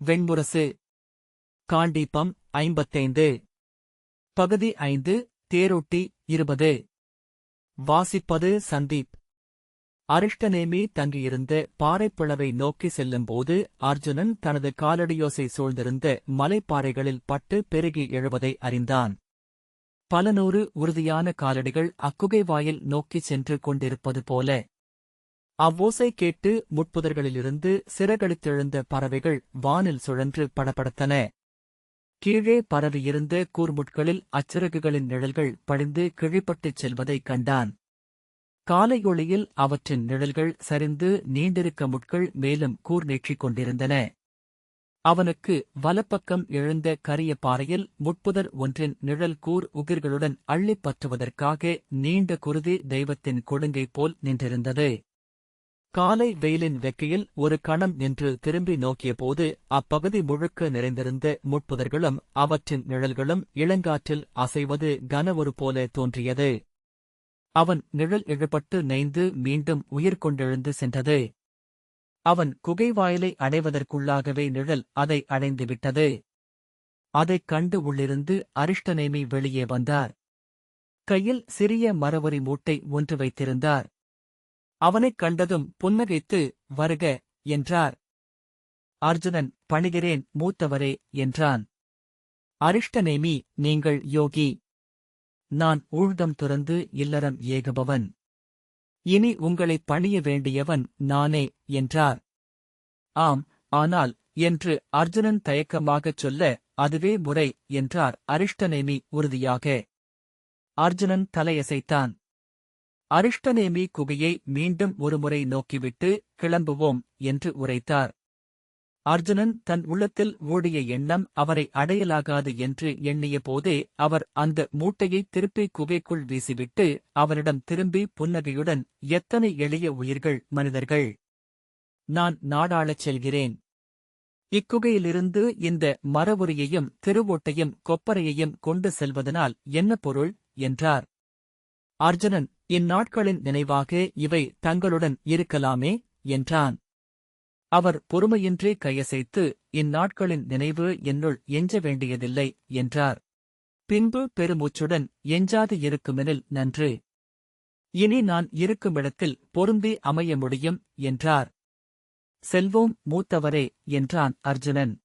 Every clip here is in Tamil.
வெண்முரசு. காண்டீபம் 55. பகுதி 5. தேரொட்டி 20. வாசிப்பது சந்தீப். அரிஷ்டநேமி தங்கியிருந்த பாறைப்பிளவை நோக்கி செல்லும்போது அர்ஜுனன் தனது காலடியோசை சூழ்ந்திருந்த மலைப்பாறைகளில் பட்டு பெருகி எழுவதை அறிந்தான். பல நூறு உறுதியான காலடிகள் அக்குகை வாயில் நோக்கிச் சென்று கொண்டிருப்பது போல. அவ்வோசை கேட்டு முட்புதர்களிலிருந்து சிறகடித்தெழுந்த பறவைகள் வானில் சுழன்று படபடத்தன. கீழே பரவியிருந்த கூர்முட்களில் அச்சிறகுகளின் நிழல்கள் படிந்து கிழிப்பட்டுச் செல்வதைக் கண்டான். காலையொளியில் அவற்றின் நிழல்கள் சரிந்து நீண்டிருக்க முட்கள் மேலும் கூர்நீற்றிக் கொண்டிருந்தன. அவனுக்கு வலப்பக்கம் எழுந்த கரிய பாறையில் முட்புதர் ஒன்றின் நிழல் கூர் உகிர்களுடன் அள்ளிப் பற்றுவதற்காக நீண்ட குருதி தெய்வத்தின் கொடுங்கை போல் நின்றிருந்தது. காலை வெயிலின் வெக்கையில் ஒரு கணம் நின்று திரும்பி நோக்கியபோது அப்பகுதி முழுக்க நிறைந்திருந்த முட்புதர்களும் அவற்றின் நிழல்களும் இளங்காற்றில் அசைவது கனவொரு போல தோன்றியது. அவன் நிழல் இழுபட்டு நெய்ந்து மீண்டும் உயிர் கொண்டெழுந்து சென்றது. அவன் குகை வாயிலை அடைவதற்குள்ளாகவே நிழல் அதை அடைந்துவிட்டது. அதைக் கண்டு உள்ளிருந்து அரிஷ்டநேமி வெளியே வந்தார். கையில் சிறிய மரவரி மூட்டை ஒன்று வைத்திருந்தார். அவனைக் கண்டதும் புன்னகைத்து, வருக என்றார். அர்ஜுனன், பணிகிறேன் மூத்தவரே என்றான். அரிஷ்டநேமி, நீங்கள் யோகி. நான் ஊழ்தம் துறந்து இல்லறம் ஏகுபவன். இனி உங்களைப் பணிய வேண்டியவன் நானே என்றார். ஆம், ஆனால் என்று அர்ஜுனன் தயக்கமாகச் சொல்ல, அதுவே முறை என்றார் அரிஷ்டநேமி உறுதியாக. அர்ஜுனன் தலையசைத்தான். அரிஷ்டநேமி குகையை மீண்டும் ஒருமுறை நோக்கிவிட்டு கிளம்புவோம் என்று உரைத்தார். அர்ஜுனன் தன் உள்ளத்தில் ஓடிய எண்ணம் அவரை அடையலாகாது என்று எண்ணிய போதே அவர் அந்த மூட்டையை திருப்பி குகைக்குள் வீசிவிட்டு அவரிடம் திரும்பி புன்னகையுடன், எத்தனை எளிய உயிர்கள் மனிதர்கள்! நான் நாடாளச் செல்கிறேன். இக்குகையிலிருந்து இந்த மரவுரியையும் திருவோட்டையும் கொப்பரையையும் கொண்டு செல்வதனால் என்ன பொருள் என்றார். அர்ஜுனன், இந்நாட்களின் நினைவாக இவை தங்களுடன் இருக்கலாமே என்றான். அவர் பொறுமையின்றி கையசைத்து, இந்நாட்களின் நினைவு என்னுள் எஞ்ச வேண்டியதில்லை என்றார். பின்பு பெருமூச்சுடன், எஞ்சாது இருக்குமெனில் நன்று. இனி நான் இருக்குமிடத்தில் பொருந்தி அமைய முடியும் என்றார். செல்வோம் மூத்தவரே என்றான் அர்ஜுனன்.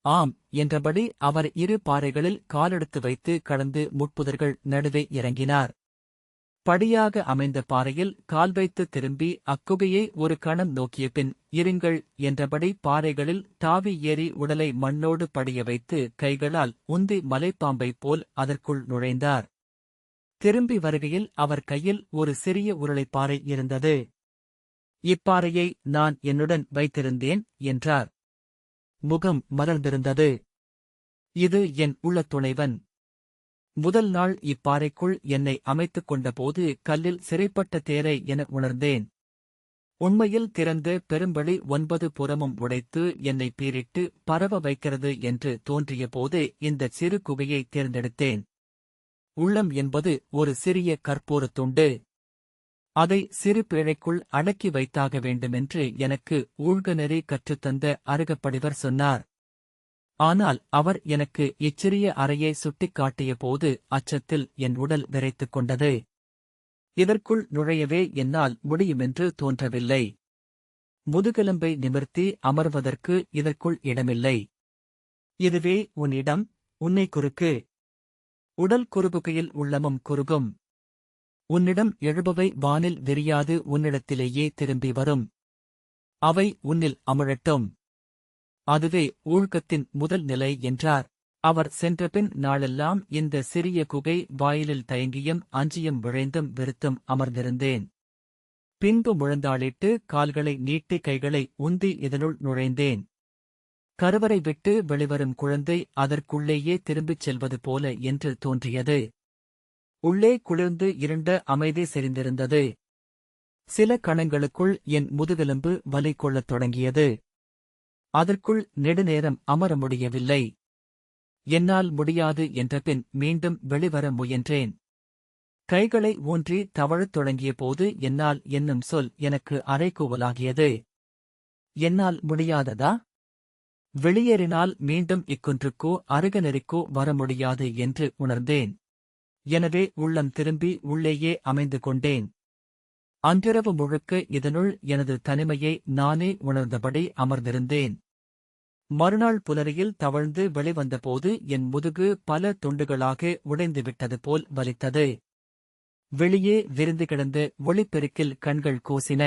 ஆம் என்றபடி அவர் இரு பாறைகளில் காலெடுத்து வைத்து கடந்து முட்புதர்கள் நடுவே இறங்கினார். படியாக அமைந்த பாறையில் கால் வைத்து திரும்பி அக்குகையை ஒரு கணம் நோக்கிய பின், இருங்கள் என்றபடி பாறைகளில் தாவி ஏறி உடலை மண்ணோடு படிய வைத்து கைகளால் உந்தி மலைப்பாம்பைப் போல் அதற்குள் நுழைந்தார். திரும்பி வருகையில் அவர் கையில் ஒரு சிறிய உருளைப்பாறை இருந்தது. இப்பாறையை நான் என்னுடன் வைத்திருந்தேன் என்றார். முகம் மலர்ந்திருந்தது. இது என் உள்ளத் துணைவன். முதல் நாள் இப்பாறைக்குள் என்னை அமைத்துக் கொண்டபோது கல்லில் சிறைப்பட்ட தேரை என உணர்ந்தேன். உண்மையில் திறந்த பெரும்பளி 9 புறமும் உடைத்து என்னை பீரிட்டு பரவ வைக்கிறது என்று தோன்றிய போது இந்தச் சிறு குகையை தேர்ந்தெடுத்தேன். உள்ளம் என்பது ஒரு சிறிய கற்பூரத் துண்டு. அதை சிறு பேழைக்குள் அடக்கி வைத்தாக வேண்டுமென்று எனக்கு ஊழ்கநெறி கற்றுத்தந்த அருகப்படிவர் சொன்னார். ஆனால் அவர் எனக்கு இச்சிறிய அறையை சுட்டிக் காட்டிய போது அச்சத்தில் என் உடல் விரைத்துக் கொண்டது. இதற்குள் நுழையவே என்னால் முடியுமென்று தோன்றவில்லை. முதுகெலும்பை நிமிர்த்தி அமர்வதற்கு இதற்குள் இடமில்லை. இதுவே உன் இடம், உன்னை குறுக்கு. உடல் குறுகுகையில் உள்ளமும் குறுகும். உன்னிடம் எழுபவை வானில் விரியாது உன்னிடத்திலேயே திரும்பி வரும். அவை உன்னில் அமிழட்டும். அதுவே ஊழ்கத்தின் முதல் நிலை என்றார். அவர் சென்றபின் நாளெல்லாம் இந்த சிறிய குகை வாயிலில் தயங்கியும் அஞ்சியும் விழைந்தும் வெறுத்தும் அமர்ந்திருந்தேன். பின்பு முழந்தாளிட்டு கால்களை நீட்டி கைகளை உந்தி இதனுள் நுழைந்தேன். கருவறை விட்டு வெளிவரும் குழந்தை அதற்குள்ளேயே திரும்பிச் செல்வது போல என்று தோன்றியது. உள்ளே குளிர்ந்து இருண்ட அமைதி செறிந்திருந்தது. சில கணங்களுக்குள் என் முதுகெலும்பு வலி கொள்ளத் தொடங்கியது. அதற்குள் நெடுநேரம் அமர முடியவில்லை. என்னால் முடியாது என்றபின் மீண்டும் வெளிவர முயன்றேன். கைகளை ஊன்றி தவழத் தொடங்கிய போது என்னால் என்னும் சொல் எனக்கு அறைகூவலாகியது. என்னால் முடியாததா? வெளியேறினால் மீண்டும் இக்குன்றுக்கோ அருகநெறிக்கோ வர முடியாது என்று உணர்ந்தேன். எனவே உள்ளம் திரும்பி உள்ளேயே அமைந்து கொண்டேன். அன்றிரவு முழுக்க இதனுள் எனது தனிமையை நானே உணர்ந்தபடி அமர்ந்திருந்தேன். மறுநாள் புலரியில் தவழ்ந்து வெளிவந்தபோது என் முதுகு பல துண்டுகளாக உடைந்துவிட்டது போல் வலித்தது. வெளியே விரிந்து கிடந்த ஒளிப்பெருக்கில் கண்கள் கூசின.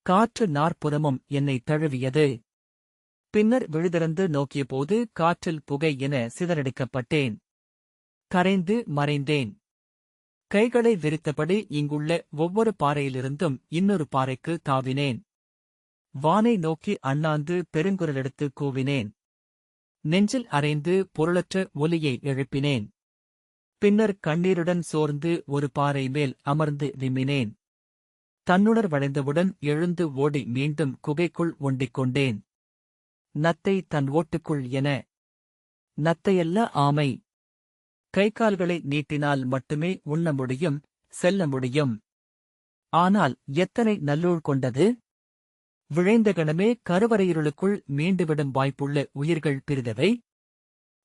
காற்று நாற்புறமும் என்னை தழுவியது. பின்னர் விழிதிறந்து நோக்கியபோது காற்றில் புகை என சிதறடிக்கப்பட்டேன். கரைந்து மறைந்தேன். கைகளை விரித்தபடி இங்குள்ள ஒவ்வொரு பாறையிலிருந்தும் இன்னொரு பாறைக்கு தாவினேன். வானை நோக்கி அண்ணாந்து பெருங்குரலெடுத்து கூவினேன். நெஞ்சில் அரைந்து பொருளற்ற ஒலியை எழுப்பினேன். பின்னர் கண்ணீருடன் சோர்ந்து ஒரு பாறை மேல் அமர்ந்து விம்மினேன். தன்னுணர்வடைந்தவுடன் எழுந்து ஓடி மீண்டும் குகைக்குள் ஒண்டிக் கொண்டேன். நத்தை தன் ஓட்டுக்குள் என. நத்தையல்ல, ஆமை. கைகால்களை நீட்டினால் மட்டுமே உண்ண முடியும், செல்ல முடியும். ஆனால் எத்தனை நல்லூழ் கொண்டது! விழைந்த கணமே கருவறையிருளுக்குள் மீண்டுவிடும் வாய்ப்புள்ள உயிர்கள் பிரிதவை.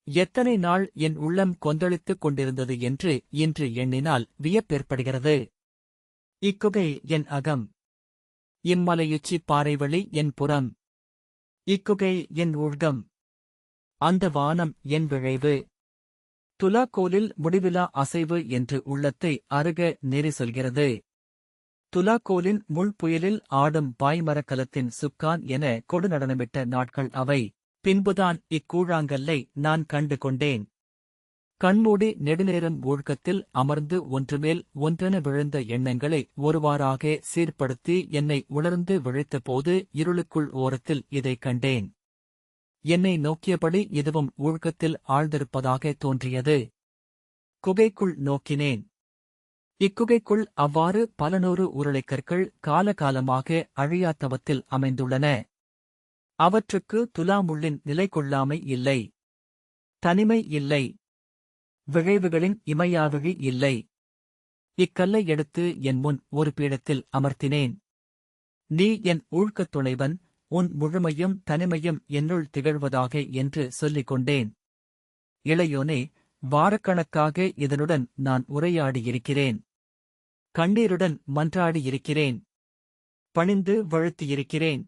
எத்தனை நாள் என் உள்ளம் கொந்தளித்துக் கொண்டிருந்தது என்று இன்று எண்ணினால் வியப்பேற்படுகிறது. இக்குகை என் அகம். இம்மலையுச்சி பாறைவழி என் புறம். இக்குகை என் உள்கம். அந்த வானம் என் விழைவு. துலாக்கோலில் முடிவிலா அசைவு என்று உள்ளத்தை அருக நெறி சொல்கிறது. துலாக்கோலின் முள்புயலில் ஆடும் பாய்மரக்கலத்தின் சுக்கான் என கொடுநடனமிட்ட நாட்கள் அவை. பின்புதான் இக்கூழாங்கல்லை நான் கண்டு கொண்டேன். கண்மூடி நெடுநேரம் ஊழ்கத்தில் அமர்ந்து ஒன்றுமேல் ஒன்றென விழுந்த எண்ணங்களை ஒருவாறாக சீர்படுத்தி என்னை உணர்ந்து விழித்தபோது இருளுக்குள் ஓரத்தில் இதைக் கண்டேன். என்னை நோக்கியபடி இதுவும் ஊழ்கத்தில் ஆழ்ந்திருப்பதாக தோன்றியது. குகைக்குள் நோக்கினேன். இக்குகைக்குள் அவ்வாறு பல நூறு உருளைக்கற்கள் காலகாலமாக அழியாத்தவத்தில் அமைந்துள்ளன. அவற்றுக்கு துலாமுள்ளின் நிலை கொள்ளாமை இல்லை. தனிமை இல்லை. விழைவுகளின் இமையாவிழி இல்லை. இக்கல்லை எடுத்து என் முன் ஒரு பீடத்தில் அமர்த்தினேன். நீ என் ஊழ்கத் துணைவன், உன் முழுமையும் தனிமையும் என்னுள் திகழ்வதாக என்று சொல்லிக் கொண்டேன். இளையோனே, வாரக்கணக்காக இதனுடன் நான் உரையாடியிருக்கிறேன். கண்ணீருடன் மன்றாடியிருக்கிறேன். பணிந்து வழுத்தியிருக்கிறேன்.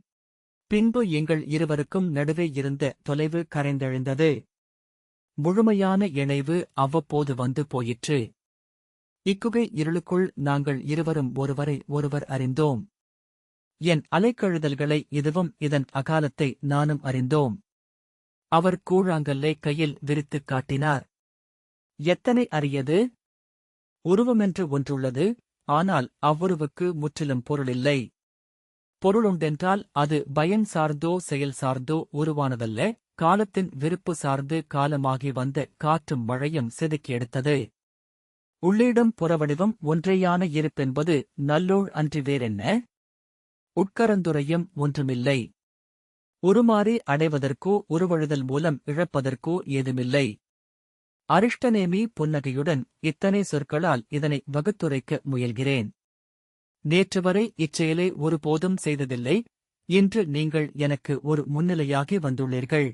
பின்பு எங்கள் இருவருக்கும் நடுவே இருந்த தொலைவு கரைந்தெழுந்தது. முழுமையான இணைவு அவ்வப்போது வந்து போயிற்று. இக்குகை இருளுக்குள் நாங்கள் இருவரும் ஒருவரை ஒருவர் அறிந்தோம். என் அலைக்கழுதல்களை இதுவும் இதன் அகாலத்தை நானும் அறிந்தோம். அவர் கூழாங்கல்லை கையில் விரித்துக் காட்டினார். எத்தனை அரியது! உருவமென்று ஒன்றுள்ளது, ஆனால் அவ்வுருவுக்கு முற்றிலும் பொருளில்லை. பொருளுண்டென்றால் அது பயன் சார்ந்தோ செயல் சார்ந்தோ உருவானதல்ல, காலத்தின் விருப்பு சார்ந்து காலமாகி வந்த காற்றும் மழையும் செதுக்கி எடுத்தது. உள்ளீடும் புறவடிவம் ஒன்றேயான இருப்பென்பது நல்லோள் அன்றி வேறென்ன? உட்கரந்துரையும் ஒன்றுமில்லை. உருமாறி அடைவதற்கோ உருவழுதல் மூலம் இழப்பதற்கோ ஏதுமில்லை. அரிஷ்டநேமி புன்னகையுடன் இத்தனை சொற்களால் இதனை வகுத்துரைக்க முயல்கிறேன். நேற்றுவரை இச்செயலை ஒருபோதும் செய்ததில்லை. இன்று நீங்கள் எனக்கு ஒரு முன்னிலையாகி வந்துள்ளீர்கள்.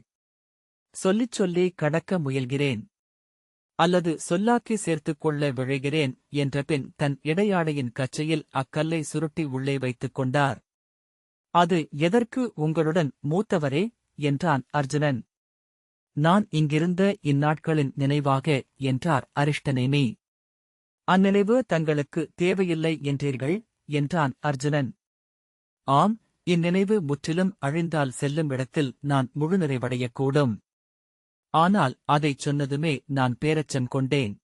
சொல்லிச் சொல்லி கடக்க முயல்கிறேன். அல்லது சொல்லாக்கி சேர்த்துக் கொள்ள விழைகிறேன் என்ற பின் தன் இடையாடையின் கச்சையில் அக்கல்லை சுருட்டி உள்ளே வைத்துக் கொண்டார். அது எதற்கு உங்களுடன் மூத்தவரே? என்றான் அர்ஜுனன். நான் இங்கிருந்த இந்நாட்களின் நினைவாக என்றார் அரிஷ்டநேமி. அந்நினைவு தங்களுக்கு தேவையில்லை என்றீர்கள் என்றான் அர்ஜுனன். ஆம், இந்நினைவு முற்றிலும் அழிந்தால் செல்லும் இடத்தில் நான் முழு நிறைவடையக்கூடும். ஆனால் அதைச் சொன்னதுமே நான் பேரச்சம் கொண்டேன்.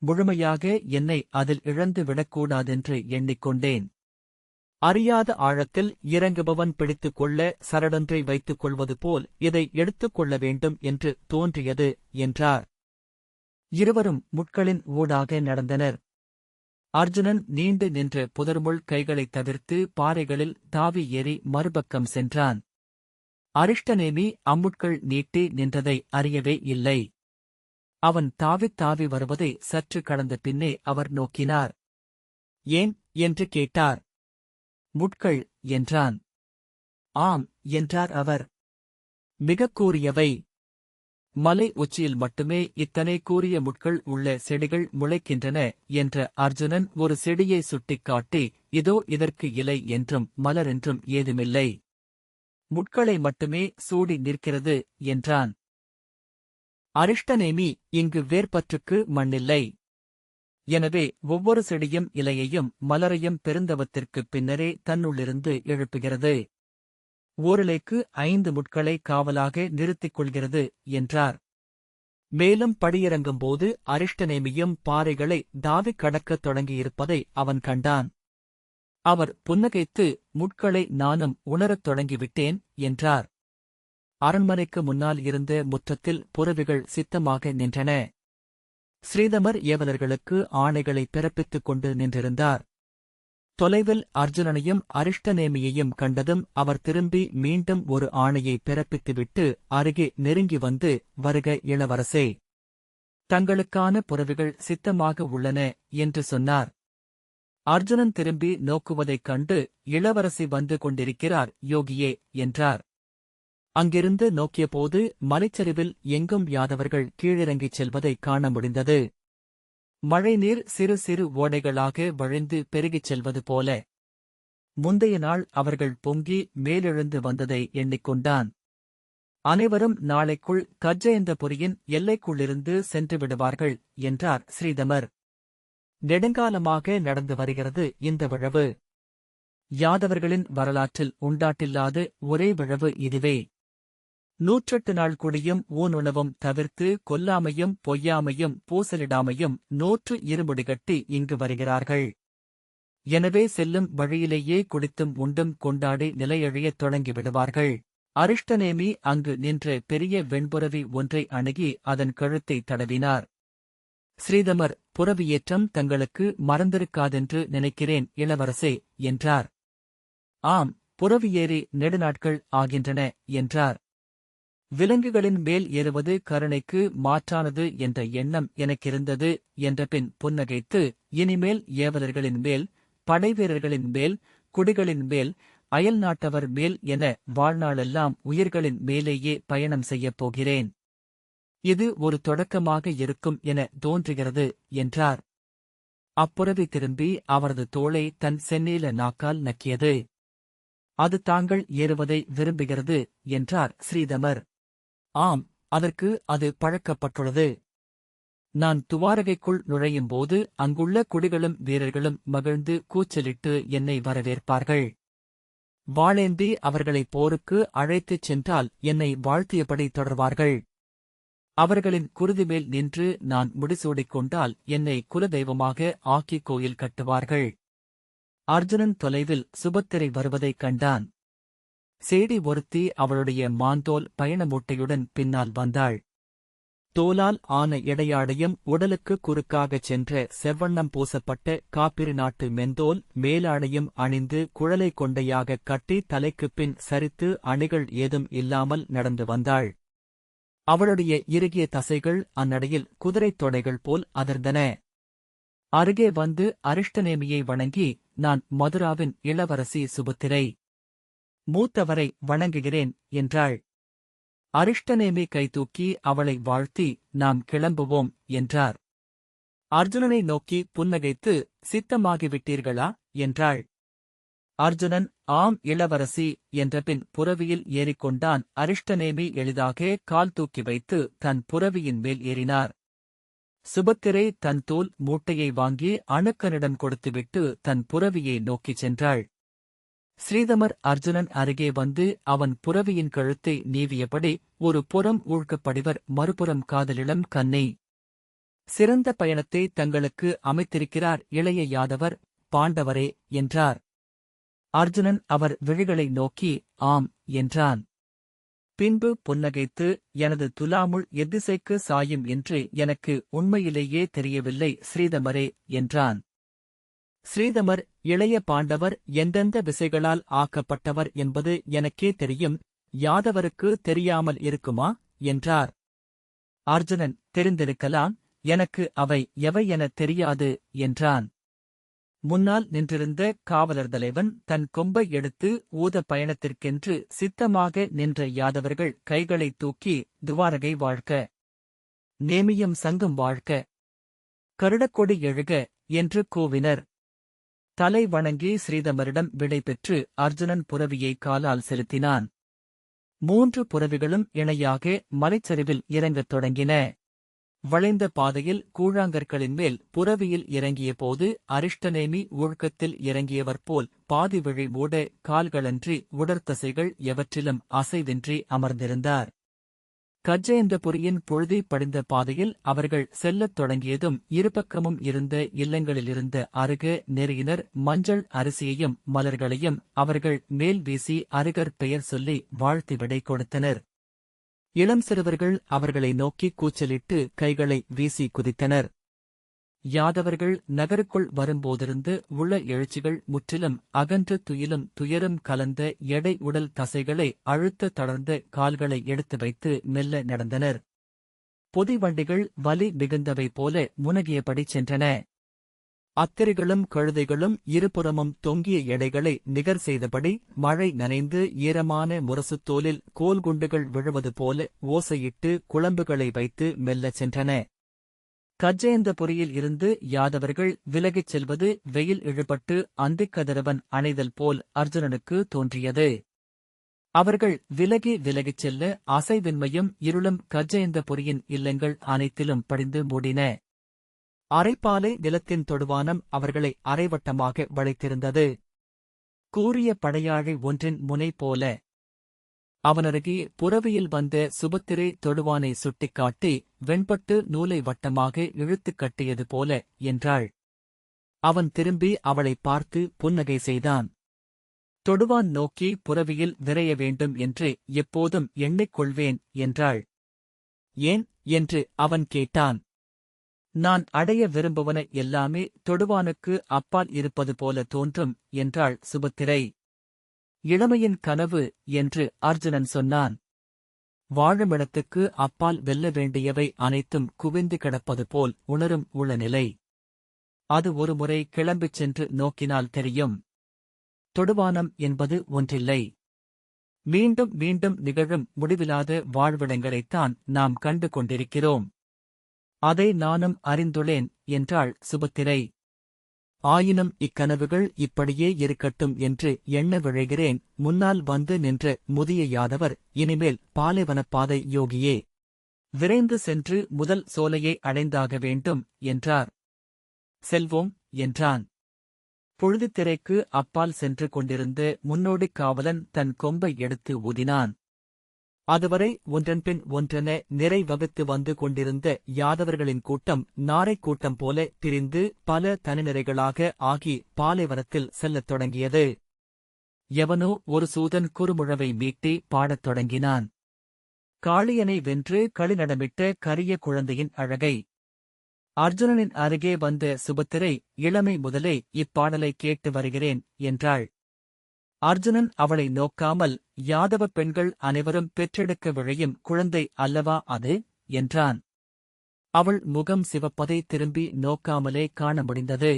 முழுமையாக என்னை அதில் இழந்து விடக்கூடாதென்று எண்ணிக்கொண்டேன். அறியாத ஆழத்தில் இறங்குபவன் பிடித்துக் கொள்ள சரடொன்றை வைத்துக் கொள்வது போல் இதை எடுத்துக் கொள்ள வேண்டும் என்று தோன்றியது என்றார். இருவரும் முட்களின் ஊடாக நடந்தனர். அர்ஜுனன் நீண்டு நின்ற புதர்முள் கைகளைத் தவிர்த்து பாறைகளில் தாவி ஏறி மறுபக்கம் சென்றான். அரிஷ்டநேமி அம்முட்கள் நீட்டி நின்றதை அறியவே இல்லை. அவன் தாவித் தாவி வருவதை சற்று கடந்த பின்னே அவர் நோக்கினார். ஏன் என்று கேட்டார். முட்கள் என்றான். ஆம் என்றார் அவர். மிகக் கூரியவை. மலை உச்சியில் மட்டுமே இத்தனை கூரிய முட்கள் உள்ள செடிகள் முளைக்கின்றன என்ற அர்ஜுனன் ஒரு செடியை சுட்டிக்காட்டி, இதோ இதற்கு இலை என்றும் மலரென்றும் ஏதுமில்லை. முட்களை மட்டுமே சூடி நிற்கிறது என்றான். அரிஷ்டநேமி, இங்கு வேர்பற்றுக்கு மண்ணில்லை. எனவே ஒவ்வொரு செடியும் இலையையும் மலரையும் பெருந்தவத்திற்குப் பின்னரே தன்னுள்ளிருந்து எழுப்புகிறது. ஓரிலைக்கு 5 முட்களை காவலாக நிறுத்திக் கொள்கிறது என்றார். மேலும் படியிறங்கும்போது அரிஷ்டநேமியும் பாறைகளை தாவிக் கடக்கத் தொடங்கியிருப்பதை அவன் கண்டான். அவர் புன்னகைத்து, முட்களை நானும் உணரத் தொடங்கிவிட்டேன் என்றார். அரண்மனைக்கு முன்னால் இருந்த முற்றத்தில் புறவிகள் சித்தமாக நின்றன. ஸ்ரீதமர் ஏவலர்களுக்கு ஆணைகளை பிறப்பித்துக் கொண்டு நின்றிருந்தார். தொலைவில் அர்ஜுனனையும் அரிஷ்டநேமியையும் கண்டதும் அவர் திரும்பி மீண்டும் ஒரு ஆணையை பிறப்பித்துவிட்டு அருகே நெருங்கி வந்து, வருக இளவரசே, தங்களுக்கான புறவிகள் சித்தமாக உள்ளன என்று சொன்னார். அர்ஜுனன் திரும்பி நோக்குவதைக் கண்டு, இளவரசி வந்து கொண்டிருக்கிறார் யோகியே என்றார். அங்கிருந்து நோக்கியபோது மலைச்சரிவில் எங்கும் யாதவர்கள் கீழிறங்கிச் செல்வதைக் காண முடிந்தது. மழைநீர் சிறு சிறு ஓடைகளாக வழிந்து பெருகிச் செல்வது போல. முந்தைய நாள் அவர்கள் பொங்கி மேலெழுந்து வந்ததை எண்ணிக்கொண்டான். அனைவரும் நாளைக்குள் கஜ்ஜயந்தபுரியின் எல்லைக்குள்ளிருந்து சென்று விடுவார்கள் என்றார் ஸ்ரீதமர். நெடுங்காலமாக நடந்து வருகிறது இந்த விழவு. யாதவர்களின் வரலாற்றில் உண்டாட்டில்லாத ஒரே விழவு இதுவே. 108 நாள் குடியும் ஊனுணவும் தவிர்த்து கொல்லாமையும் பொய்யாமையும் பூசலிடாமையும் 100 இருமுடிகட்டி இங்கு வருகிறார்கள். எனவே செல்லும் வழியிலேயே குடித்தும் உண்டும் கொண்டாடி நிலையழியத் தொடங்கிவிடுவார்கள். அரிஷ்டநேமி அங்கு நின்ற பெரிய வெண்புறவி ஒன்றை அணுகி அதன் கழுத்தை தடவினார். ஸ்ரீதமர், புறவியேற்றம் தங்களுக்கு மறந்திருக்காதென்று நினைக்கிறேன் இளவரசே என்றார். ஆம், புறவியேறி நெடுநாட்கள் ஆகின்றன என்றார். விலங்குகளின் மேல் ஏறுவது கருணைக்கு மாற்றானது என்ற எண்ணம் எனக்கிருந்தது என்றபின் புன்னகைத்து, இனிமேல் ஏவலர்களின் மேல், படைவீரர்களின் மேல், குடிகளின் மேல், அயல் நாட்டவர் மேல் என வாழ்நாளெல்லாம் உயிர்களின் மேலேயே பயணம் செய்யப் போகிறேன். இது ஒரு தொடக்கமாக இருக்கும் என தோன்றுகிறது என்றார். அப்புறவி திரும்பி அவரது தோளை தன் செந்நீல நாக்கால் நக்கியது. அது தாங்கள் ஏறுவதை விரும்புகிறது என்றார் ஸ்ரீதமர். ஆம், அதற்கு அது பழக்கப்பட்டுள்ளது. நான் துவாரகைக்குள் நுழையும்போது அங்குள்ள குடிகளும் வீரர்களும் மகிழ்ந்து கூச்சலிட்டு என்னை வரவேற்பார்கள். வாளேந்தி அவர்களை போருக்கு அழைத்துச் சென்றால் என்னை வாழ்த்தியபடி தொடர்வார்கள். அவர்களின் குருதிமேல் நின்று நான் முடிசூடிக் கொண்டால் என்னை குலதெய்வமாக ஆக்கி கோயில் கட்டுவார்கள். அர்ஜுனன் தொலைவில் சுபத்திரை வருவதைக் கண்டான். சேடி ஒருத்தி அவளுடைய மாந்தோல் பயண மூட்டையுடன் பின்னால் வந்தாள். தோலால் ஆன இடையாடையும் உடலுக்கு குறுக்காகச் சென்ற செவ்வண்ணம் பூசப்பட்ட காப்பிரி நாட்டு மெந்தோல் மேலாடையும் அணிந்து குழலை கொண்டையாகக் கட்டி தலைக்குப் பின் சரித்து அணிகள் ஏதும் இல்லாமல் நடந்து வந்தாள். அவளுடைய இறுகிய தசைகள் அந்நடையில் குதிரைத் தொடைகள் போல் அதிர்ந்தன. அருகே வந்து அரிஷ்டநேமியை வணங்கி, நான் மதுராவின் இளவரசி சுபத்திரை. மூத்தவரை வணங்குகிறேன் என்றாள். அரிஷ்டநேமி கைதூக்கி அவளை வாழ்த்தி, நாம் கிளம்புவோம் என்றார். அர்ஜுனனை நோக்கி புன்னகைத்து, சித்தமாகிவிட்டீர்களா என்றாள். அர்ஜுனன், ஆம் இளவரசி என்றபின் புறவியில் ஏறிக்கொண்டான். அரிஷ்டநேமி எளிதாக கால் தூக்கி வைத்து தன் புறவியின் மேல் ஏறினார். சுபத்திரை தன் தோல் மூட்டையை வாங்கி அணுக்கனிடம் கொடுத்துவிட்டு தன் புறவியை நோக்கிச் சென்றாள். ஸ்ரீதமர் அர்ஜுனன் அருகே வந்து அவன் புறவியின் கழுத்தை நீவியபடி, ஒரு புறம் ஊழ்கப்படிவர் மறுபுறம் காதலிளம் கன்னி. சிறந்த பயணத்தை தங்களுக்கு அமைத்திருக்கிறார் இளைய யாதவர் பாண்டவரே என்றார். அர்ஜுனன் அவர் விழிகளை நோக்கி ஆம் என்றான். பின்பு புன்னகைத்து, எனது துலாமுள் எத்திசைக்கு சாயும் என்று எனக்கு உண்மையிலேயே தெரியவில்லை ஸ்ரீதமரே என்றான். ஸ்ரீதமர், இளைய பாண்டவர் எந்தெந்த விசைகளால் ஆக்கப்பட்டவர் என்பது எனக்கே தெரியும், யாதவருக்கு தெரியாமல் இருக்குமா என்றார். அர்ஜுனன், தெரிந்திருக்கலாம், எனக்கு அவை எவை எனத் தெரியாது என்றான். முன்னால் நின்றிருந்த காவலர் தலைவன் தன் கொம்பை எடுத்து ஊத பயணத்திற்கென்று சித்தமாக நின்ற யாதவர்கள் கைகளை தூக்கி துவாரகை வாழ்க, நேமியம் சங்கம் வாழ்க, கருடக்கொடி எழுக என்று கூவினர். தலை வணங்கி ஸ்ரீதமரிடம் விடை பெற்று அர்ஜுனன் புரவியை காலால் செலுத்தினான். 3 புரவிகளும் இணையாக மலைச்சரிவில் இறங்கத் தொடங்கின. வளைந்த பாதையில் கூழாங்கற்களின் மேல் புரவியில் இறங்கியபோது அரிஷ்டநேமி ஒழுக்கத்தில் இறங்கியவர் போல் பாதி விழி மூட கால்களன்றி உடற்தசைகள் எவற்றிலும் அசைவின்றி அமர்ந்திருந்தார். கஜேந்திரபுரியின் பொழுதி படிந்த பாதையில் அவர்கள் செல்லத் தொடங்கியதும் இருபக்கமும் இருந்த இல்லங்களிலிருந்த அருக நெறியினர் மஞ்சள் அரிசியையும் மலர்களையும் அவர்கள் மேல் வீசி அருகர் பெயர் சொல்லி வாழ்த்தி விடை கொடுத்தனர். இளம் சிறுவர்கள் அவர்களை நோக்கி கூச்சலிட்டு கைகளை வீசி குதித்தனர். யாதவர்கள் நகருக்குள் வரும்போதிருந்து உள்ள எழுச்சிகள் முற்றிலும் அகன்று துயரும் கலந்த எடை உடல் தசைகளை அழுத்த தளர்ந்த கால்களை எடுத்து வைத்து மெல்ல நடந்தனர். பொதி வண்டிகள் வலி மிகுந்தவை போல முனகியபடி சென்றன. அத்திரிகளும் கழுதைகளும் இருபுறமும் தொங்கிய எடைகளை நிகர் செய்தபடி மழை நனைந்து ஈரமான முரசுத்தோலில் கோல்குண்டுகள் விழுவது போல ஓசையிட்டு குழம்புகளை வைத்து மெல்லச் சென்றன. கஜேந்திரபுரியில் இருந்து யாதவர்கள் விலகிச் செல்வது வெயில் இழுபட்டு அந்திக்கதிரவன் அணைதல் போல் அர்ஜுனனுக்கு தோன்றியது. அவர்கள் விலகிச் செல்ல அசைவின்மையும் இருளும் கஜேந்திரபுரியின் இல்லங்கள் அனைத்திலும் படிந்து மூடின. அரைப்பாலை நிலத்தின் தொடுவானம் அவர்களை அரைவட்டமாக வளைத்திருந்தது. கூரிய படையாழை ஒன்றின் முனை போல. அவனருகே புரவியில் வந்த சுபத்திரை தொடுவானை சுட்டிக்காட்டி வெண்பட்டு நூலை வட்டமாக இழுத்துக் கட்டியது போல என்றாள். அவன் திரும்பி அவளை பார்த்து புன்னகை செய்தான். தொடுவான் நோக்கி புரவியில் விரைய வேண்டும் என்று எப்போதும் எண்ணிக்கொள்வேன் என்றாள். ஏன் என்று அவன் கேட்டான். நான் அடைய விரும்புவன எல்லாமே தொடுவானுக்கு அப்பால் இருப்பது போல தோன்றும் என்றாள் சுபத்திரை. இளமையின் கனவு என்று அர்ஜுனன் சொன்னான். வாழுமிடத்துக்கு அப்பால் வெல்ல வேண்டியவை அனைத்தும் குவிந்து கிடப்பது போல் உணரும் உளநிலை. அது ஒருமுறை கிளம்பிச் சென்று நோக்கினால் தெரியும். தொடுவானம் என்பது ஒன்றில்லை. மீண்டும் மீண்டும் நிகழும் முடிவில்லாத வாழ்விடங்களைத்தான் நாம் கண்டு கொண்டிருக்கிறோம். அதை நானும் அறிந்துள்ளேன் என்றாள் சுபத்திரை. ஆயினும் இக்கனவுகள் இப்படியே இருக்கட்டும் என்று எண்ண விழைகிறேன். முன்னால் வந்து நின்ற முதிய யாதவர் இனிமேல் பாலைவனப்பாதை யோகியே, விரைந்து சென்று முதல் சோலையை அடைந்தாக வேண்டும் என்றார். செல்வோம் என்றான். புழுதித்திரைக்கு அப்பால் சென்று கொண்டிருந்த முன்னோடிக் காவலன் தன் கொம்பை எடுத்து ஊதினான். அதுவரை ஒன்றன்பின் ஒன்றென நிறை வகுத்து வந்து கொண்டிருந்த யாதவர்களின் கூட்டம் நாரைக் கூட்டம் போல பிரிந்து பல தனிநிறைகளாக ஆகி பாலைவனத்தில் செல்லத் தொடங்கியது. எவனோ ஒரு சூதன் குறுமுழவை மீட்டி பாடத் தொடங்கினான். காளியனை வென்று களிநடமிட்ட கரிய குழந்தையின் அழகை. அர்ஜுனனின் அருகே வந்த சுபத்திரை இளமை முதலே இப்பாடலை கேட்டு வருகிறேன் என்றாள். அர்ஜுனன் அவளை நோக்காமல், யாதவ பெண்கள் அனைவரும் பெற்றெடுக்க விழையும் குழந்தை அல்லவா அது என்றான். அவள் முகம் சிவப்பதை திரும்பி நோக்காமலே காண முடிந்தது.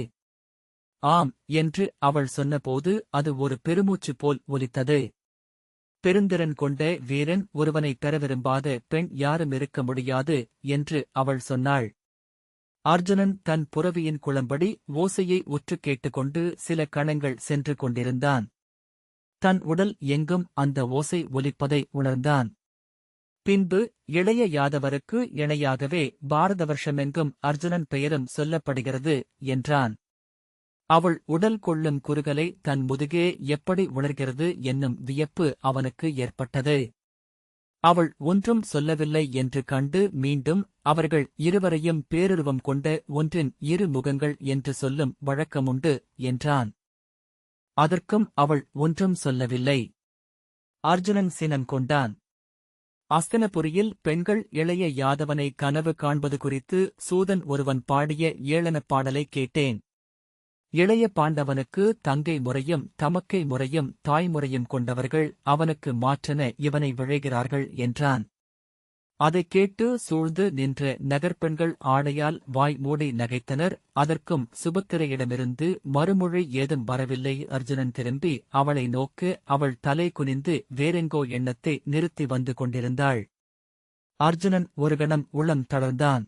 ஆம் என்று அவள் சொன்னபோது அது ஒரு பெருமூச்சு போல் ஒலித்தது. பெருந்திறன் கொண்ட வீரன் ஒருவனை பெற விரும்பாத பெண் யாரும் இருக்க முடியாது என்று அவள் சொன்னாள். அர்ஜுனன் தன் புரவியின் குளம்படி ஓசையை உற்றுக் கேட்டுக்கொண்டு சில கணங்கள் சென்று கொண்டிருந்தான். தன் உடல் எங்கும் அந்த ஓசை ஒலிப்பதை உணர்ந்தான். பின்பு இளைய யாதவருக்கு இணையாகவே பாரத வருஷமெங்கும் அர்ஜுனன் பெயரும் சொல்லப்படுகிறது என்றான். அவள் உடல் கொள்ளும் குறுகலை தன் முதுகே எப்படி உணர்கிறது என்னும் வியப்பு அவனுக்கு ஏற்பட்டது. அவள் ஒன்றும் சொல்லவில்லை என்று கண்டு மீண்டும் அவர்கள் இருவரையும் பேருருவம் கொண்ட ஒன்றின் 2 முகங்கள் என்று சொல்லும் வழக்கமுண்டு என்றான். அதற்கும் அவள் ஒன்றும் சொல்லவில்லை. அர்ஜுனன் சினம் கொண்டான். அஸ்தினபுரியில் பெண்கள் இளைய யாதவனை கனவு காண்பது குறித்து சூதன் ஒருவன் பாடிய ஏளனப் பாடலை கேட்டேன். இளைய பாண்டவனுக்கு தங்கை முறையும் தமக்கை முறையும் தாய்முறையும் கொண்டவர்கள் அவனுக்கு மாற்றென இவனை விழைகிறார்கள் என்றான். அதைக் கேட்டு சூழ்ந்து நின்ற நகர்ப்பெண்கள் ஆடையால் வாய் மூடி நகைத்தனர். அதற்கும் சுபத்திரையிடமிருந்து மறுமொழி ஏதும் வரவில்லை. அர்ஜுனன் திரும்பி அவளை நோக்க அவள் தலை குனிந்து வேறெங்கோ எண்ணத்தை நிறுத்தி வந்து கொண்டிருந்தாள். அர்ஜுனன் ஒரு கணம் உளம் தளர்ந்தான்.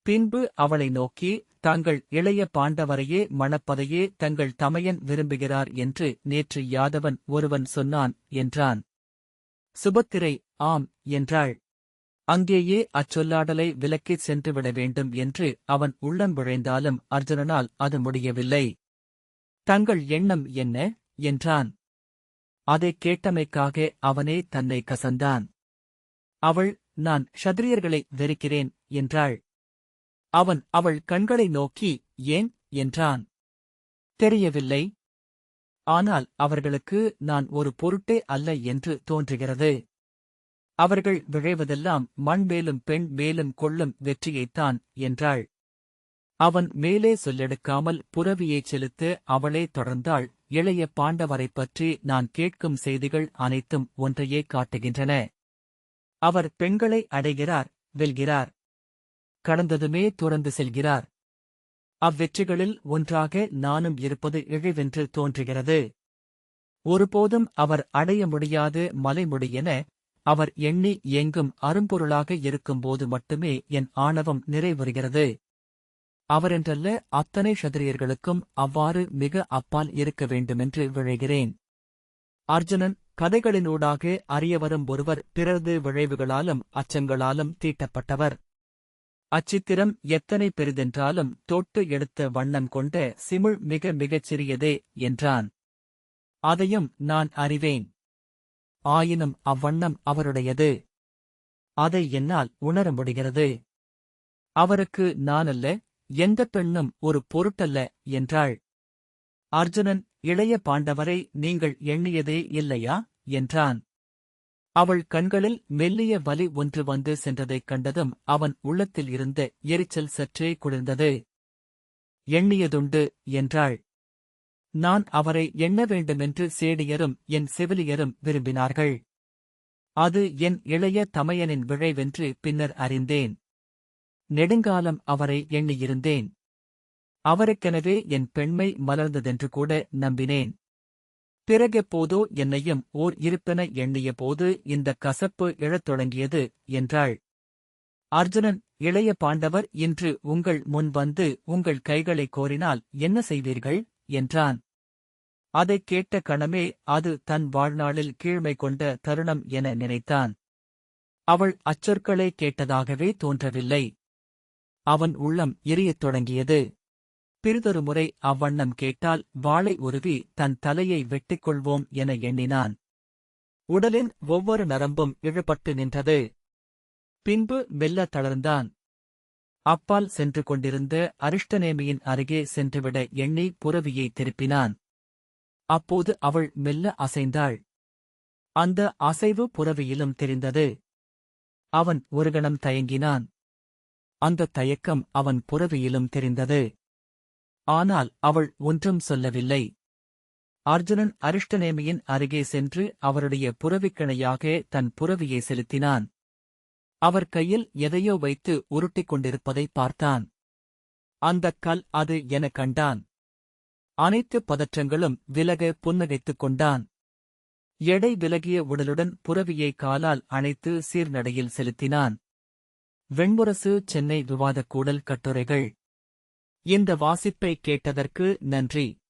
பின்பு அவளை நோக்கி, தாங்கள் இளைய பாண்டவரையே மணப்பதையே தங்கள் தமையன் விரும்புகிறார் என்று நேற்று யாதவன் ஒருவன் சொன்னான் என்றான். சுபத்திரை ஆம் என்றாள். அங்கேயே அச்சொல்லாடலை விலக்கிச் சென்றுவிட வேண்டும் என்று அவன் உள்ளம் விழைந்தாலும் அர்ஜுனனால் அது முடியவில்லை. தங்கள் எண்ணம் என்ன என்றான். அதைக் கேட்டமைக்காக அவனே தன்னை கசந்தான். அவள், நான் க்ஷத்திரியர்களை வெறுக்கிறேன் என்றாள். அவன் அவள் கண்களை நோக்கி, ஏன் என்றான். தெரியவில்லை. ஆனால் அவர்களுக்கு நான் ஒரு பொருட்டே அல்ல என்று தோன்றுகிறது. அவர்கள் விழைவதெல்லாம் மண் மேலும் பெண் மேலும் கொள்ளும் வெற்றியைத்தான் என்றாள். அவன் மேலே சொல்லெடுக்காமல் புரவியைச் செலுத்த அவளே தொடர்ந்தாள். இளைய பாண்டவரைப் பற்றி நான் கேட்கும் செய்திகள் அனைத்தும் ஒன்றையே காட்டுகின்றன. அவர் பெண்களை அடைகிறார், வெல்கிறார். கடந்ததுமே துறந்து செல்கிறார். அவ்வெற்றிகளில் ஒன்றாக நானும் இருப்பது இழிவென்று தோன்றுகிறது. ஒருபோதும் அவர் அடைய முடியாத மலைமுடியென அவர் எண்ணி எங்கும் அரும்பொருளாக இருக்கும்போது மட்டுமே என் ஆணவம் நிறைவுறுகிறது. அவரென்றல்ல, அத்தனை க்ஷத்திரியர்களுக்கும் அவ்வாறு மிக அப்பால் இருக்க வேண்டுமென்று விழைகிறேன். அர்ஜுனன், கதைகளினூடாக அறியவரும் ஒருவர் பிறரது விழைவுகளாலும் அச்சங்களாலும் தீட்டப்பட்டவர். அச்சித்திரம் எத்தனை பெரிதென்றாலும் தொட்டு எடுத்த வண்ணம் கொண்ட சிமிழ் மிக மிகச் சிறியதே என்றான். அதையும் நான் அறிவேன். ஆயினும் அவ்வண்ணம் அவருடையது. அதை என்னால் உணர முடிகிறது. அவருக்கு நானல்ல, எந்தப் பெண்ணும் ஒரு பொருட்டல்ல என்றாள். அர்ஜுனன், இளைய பாண்டவரை நீங்கள் எண்ணியதே இல்லையா என்றான். அவள் கண்களில் மெல்லிய வலி ஒன்று வந்து சென்றதைக் கண்டதும் அவன் உள்ளத்தில் இருந்த எரிச்சல் சற்றே குளிர்ந்தது. எண்ணியதுண்டு என்றாள். நான் அவரை எண்ண வேண்டுமென்று சேடியரும் என் செவிலியரும் விரும்பினார்கள். அது என் இளைய தமையனின் விழைவென்று பின்னர் அறிந்தேன். நெடுங்காலம் அவரை எண்ணியிருந்தேன். அவருக்கெனவே என் பெண்மை மலர்ந்ததென்று கூட நம்பினேன். பிறகெப்போதோ என்னையும் ஓர் இருப்பென எண்ணிய போது இந்தக் கசப்பு எழத் தொடங்கியது என்றாள். அர்ஜுனன், இளைய பாண்டவர் இன்று உங்கள் முன் வந்து உங்கள் கைகளை கோரினால் என்ன செய்வீர்கள் என்றான். அதைக் கேட்ட கணமே அது தன் வாழ்நாளில் கீழ்மை கொண்ட தருணம் என நினைத்தான். அவள் அச்சொற்களை கேட்டதாகவே தோன்றவில்லை. அவன் உள்ளம் எரியத் தொடங்கியது. பிறிதொரு முறை அவ்வண்ணம் கேட்டால் வாளை உருவி தன் தலையை வெட்டிக்கொள்வோம் என எண்ணினான். உடலின் ஒவ்வொரு நரம்பும் இழுபட்டு நின்றது. பின்பு மெல்ல தளர்ந்தான். அப்பால் சென்று கொண்டிருந்த அரிஷ்டநேமியின் அருகே சென்றுவிட எண்ணி புரவியை திருப்பினான். அப்போது அவள் மெல்ல அசைந்தாள். அந்த அசைவு புரவியிலும் தெரிந்தது. அவன் ஒரு கணம் தயங்கினான். அந்தத் தயக்கம் அவன் புரவியிலும் தெரிந்தது. ஆனால் அவள் ஒன்றும் சொல்லவில்லை. அர்ஜுனன் அரிஷ்டநேமியின் அருகே சென்று அவருடைய புரவிக்கிணையாக தன் புரவியை செலுத்தினான். அவர் கையில் எதையோ வைத்து உருட்டிக் கொண்டிருப்பதை பார்த்தான். அந்தக் கல் அது என கண்டான். அனைத்து பதற்றங்களும் விலக புன்னகைத்துக் கொண்டான். எடை விலகிய உடலுடன் புரவியை காலால் அணைத்து சீர்நடையில் செலுத்தினான். வெண்முரசு சென்னை விவாதக்கூடல் கட்டுரைகள். இந்த வாசிப்பை கேட்டதற்கு நன்றி.